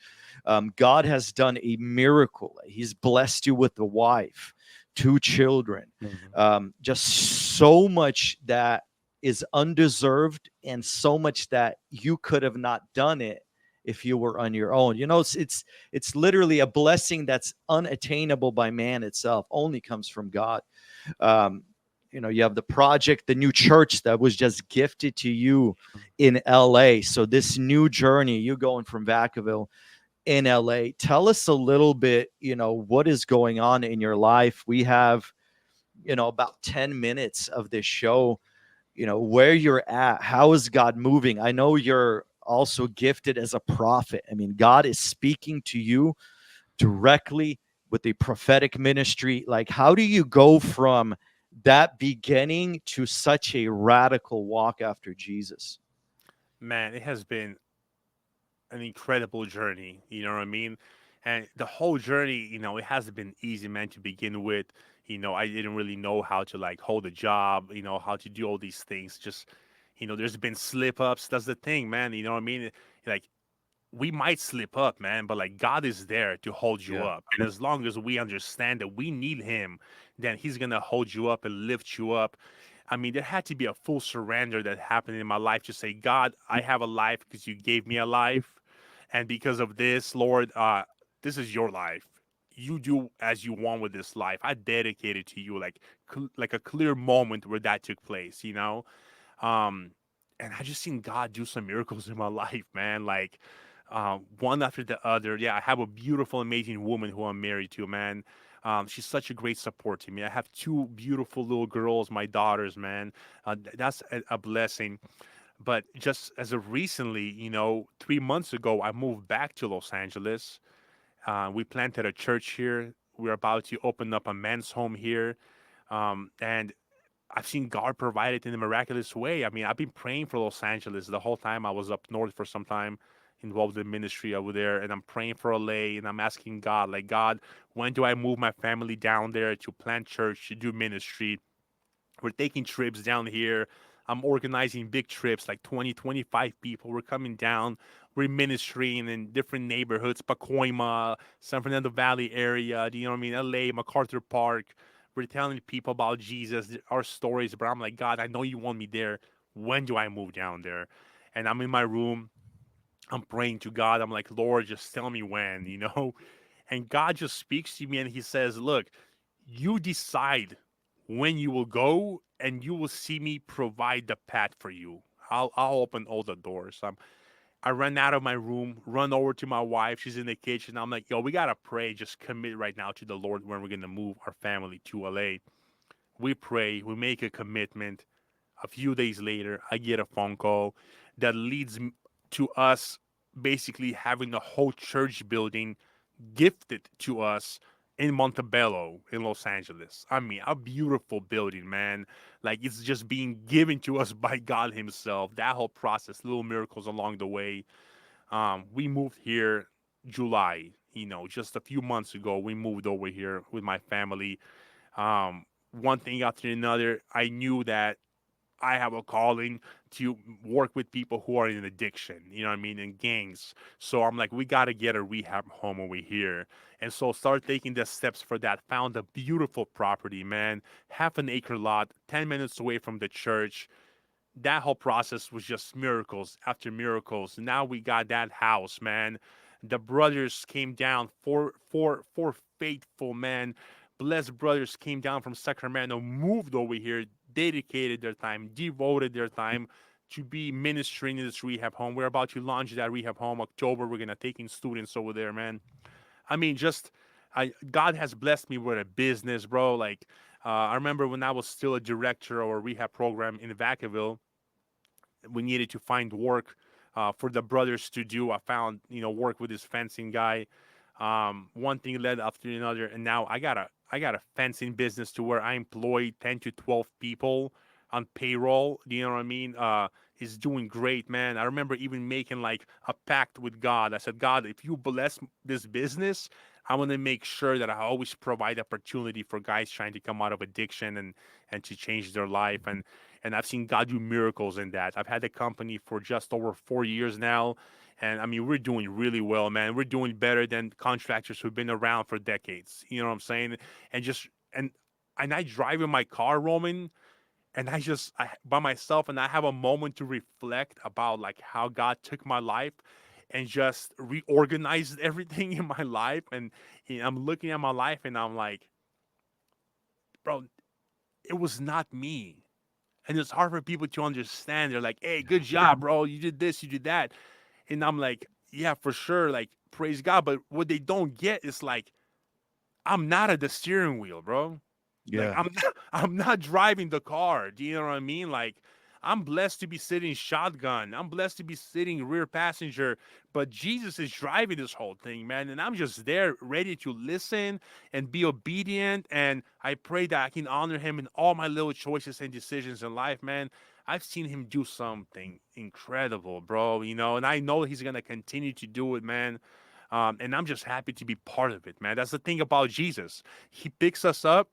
God has done a miracle. He's blessed you with a wife, two children, mm, just so much that is undeserved, and so much that you could have not done it if you were on your own. It's literally a blessing that's unattainable by man itself. Only comes from God. um, you have the project, the new church that was just gifted to you in LA. So this new journey, you going from Vacaville in LA. Tell us a little bit, what is going on in your life. We have, about 10 minutes of this show. where you're at. How is God moving? I know you're also gifted as a prophet. I mean, God is speaking to you directly with a prophetic ministry. Like, how do you go from that beginning to such a radical walk after Jesus? Man, it has been an incredible journey. You know what I mean? And the whole journey, it hasn't been easy, man, to begin with. I didn't really know how to like hold a job, how to do all these things. Just, there's been slip ups. That's the thing, man. You know what I mean? Like, we might slip up, man, but like God is there to hold you Yeah. up. And as long as we understand that we need Him, then He's going to hold you up and lift you up. I mean, there had to be a full surrender that happened in my life to say, God, I have a life because you gave me a life. And because of this, Lord, this is your life. You do as you want with this life. I dedicate it to you, like a clear moment where that took place. Um, and I just seen God do some miracles in my life, man. Like one after the other. Yeah, I have a beautiful, amazing woman who I'm married to, man. She's such a great support to me. I have two beautiful little girls, my daughters, man. That's a blessing. But just as of recently, 3 months ago, I moved back to Los Angeles. We planted a church here. We're about to open up a men's home here. And I've seen God provide it in a miraculous way. I mean, I've been praying for Los Angeles the whole time I was up north for some time, involved in ministry over there, and I'm praying for LA, and I'm asking God, like, God, when do I move my family down there to plant church, to do ministry? We're taking trips down here. I'm organizing big trips, like 20, 25 people. We're coming down. We're ministering in different neighborhoods, Pacoima, San Fernando Valley area, you know what I mean? LA, MacArthur Park. We're telling people about Jesus, our stories. But I'm like, God, I know you want me there. When do I move down there? And I'm in my room. I'm praying to God. I'm like, Lord, just tell me when. And God just speaks to me and He says, look, you decide when you will go and you will see me provide the path for you. I'll open all the doors. I run out of my room, run over to my wife. She's in the kitchen. I'm like, yo, we got to pray. Just commit right now to the Lord when we're going to move our family to LA. We pray. We make a commitment. A few days later, I get a phone call that leads to us basically having a whole church building gifted to us in Montebello in Los Angeles. I mean, a beautiful building, man. Like it's just being given to us by God Himself. That whole process, little miracles along the way. We moved here July. Just a few months ago, we moved over here with my family. One thing after another, I knew that I have a calling to work with people who are in addiction, you know what I mean, in gangs. So I'm like, we got to get a rehab home over here. And so start taking the steps for that. Found a beautiful property, man, half an acre lot, 10 minutes away from the church. That whole process was just miracles after miracles. Now we got that house, man. The brothers came down, four faithful men, blessed brothers came down from Sacramento, moved over here, dedicated their time, devoted their time to be ministering in this rehab home. We're about to launch that rehab home October. We're gonna take in students over there, man. I mean, just God has blessed me with a business, bro. Like I remember when I was still a director of a rehab program in Vacaville, we needed to find work for the brothers to do. I found work with this fencing guy. One thing led after another, and now I got a fencing business to where I employ 10 to 12 people on payroll. Do you know what I mean? Is doing great, man. I remember even making like a pact with God. I said, God, if you bless this business, I want to make sure that I always provide opportunity for guys trying to come out of addiction and to change their life. And I've seen God do miracles in that. I've had the company for just over 4 years now. And I mean, we're doing really well, man. We're doing better than contractors who've been around for decades. You know what I'm saying? And just, and I drive in my car, Roman, and I by myself, and I have a moment to reflect about like how God took my life and just reorganized everything in my life. And I'm looking at my life and I'm like, bro, it was not me. And it's hard for people to understand. They're like, hey, good job, bro. You did this, you did that. And I'm like, yeah, for sure. Like, praise God. But what they don't get is like, I'm not at the steering wheel, bro. Like, Yeah. I'm not, I'm not driving the car. Do you know what I mean? Like, I'm blessed to be sitting shotgun. I'm blessed to be sitting rear passenger. But Jesus is driving this whole thing, man. And I'm just there ready to listen and be obedient. And I pray that I can honor him in all my little choices and decisions in life, man. I've seen him do something incredible, bro, and I know he's going to continue to do it, man. And I'm just happy to be part of it, man. That's the thing about Jesus. He picks us up,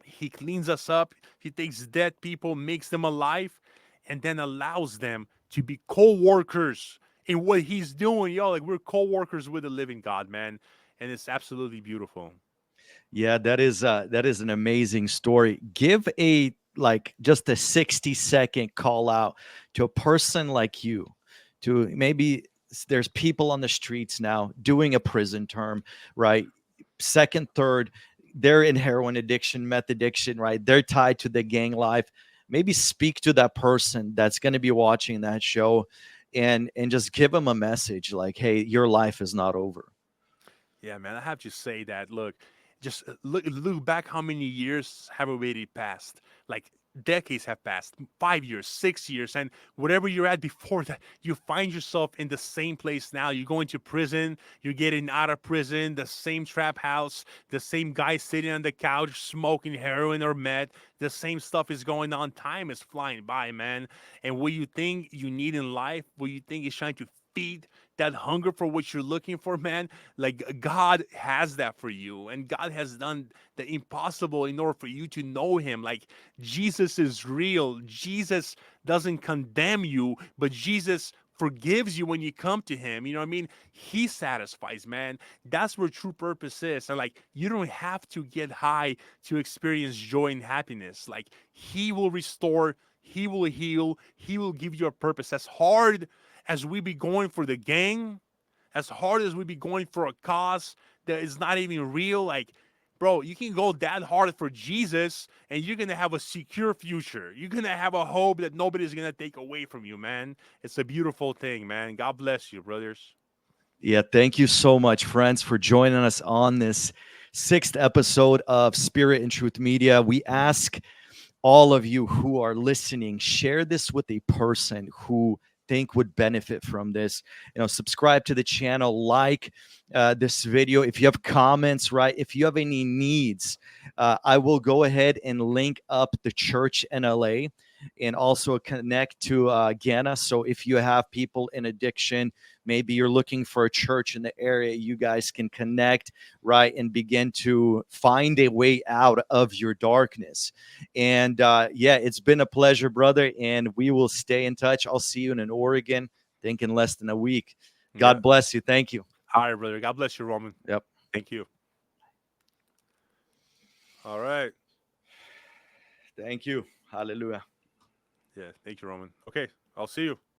he cleans us up, he takes dead people, makes them alive, and then allows them to be co-workers in what he's doing. Yo, like we're co-workers with the living God, man. And it's absolutely beautiful. Yeah, that is an amazing story. Give a like just a 60-second call out to a person like you, to maybe there's people on the streets now doing a prison term, right? Second, third, they're in heroin addiction, meth addiction, right? They're tied to the gang life. Maybe speak to that person that's going to be watching that show and just give them a message like, hey, your life is not over. Yeah, man, I have to say that. Look, just look back how many years have already passed. Like decades have passed, 5 years, 6 years, and whatever you're at before that, you find yourself in the same place now. You're going to prison, you're getting out of prison, the same trap house, the same guy sitting on the couch smoking heroin or meth. The same stuff is going on. Time is flying by, man. And what you think you need in life, what you think is trying to feed that hunger for what you're looking for, man, like God has that for you, and God has done the impossible in order for you to know Him. Like Jesus is real. Jesus doesn't condemn you, but Jesus forgives you when you come to Him. You know what I mean? He satisfies, man. That's where true purpose is. And like, you don't have to get high to experience joy and happiness. Like, He will restore. He will heal. He will give you a purpose. As hard as we be going for the gang, as hard as we be going for a cause that is not even real, like, bro, you can go that hard for Jesus and you're gonna have a secure future. You're gonna have a hope that nobody's gonna take away from you, man. It's a beautiful thing, man. God bless you, brothers. Yeah, thank you so much, friends, for joining us on this sixth episode of Spirit and Truth Media. We ask all of you who are listening, share this with a person who think would benefit from this. Subscribe to the channel, like this video. If you have comments, right, if you have any needs, I will go ahead and link up the church in LA and also connect to Gena. So if you have people in addiction, maybe you're looking for a church in the area, you guys can connect, right, and begin to find a way out of your darkness. And yeah, it's been a pleasure, brother. And we will stay in touch. I'll see you in Oregon, I think in less than a week. Yeah. God bless you. Thank you. All right, brother. God bless you, Roman. Yep. Thank you. All right. Thank you. Hallelujah. Yeah. Thank you, Roman. Okay. I'll see you.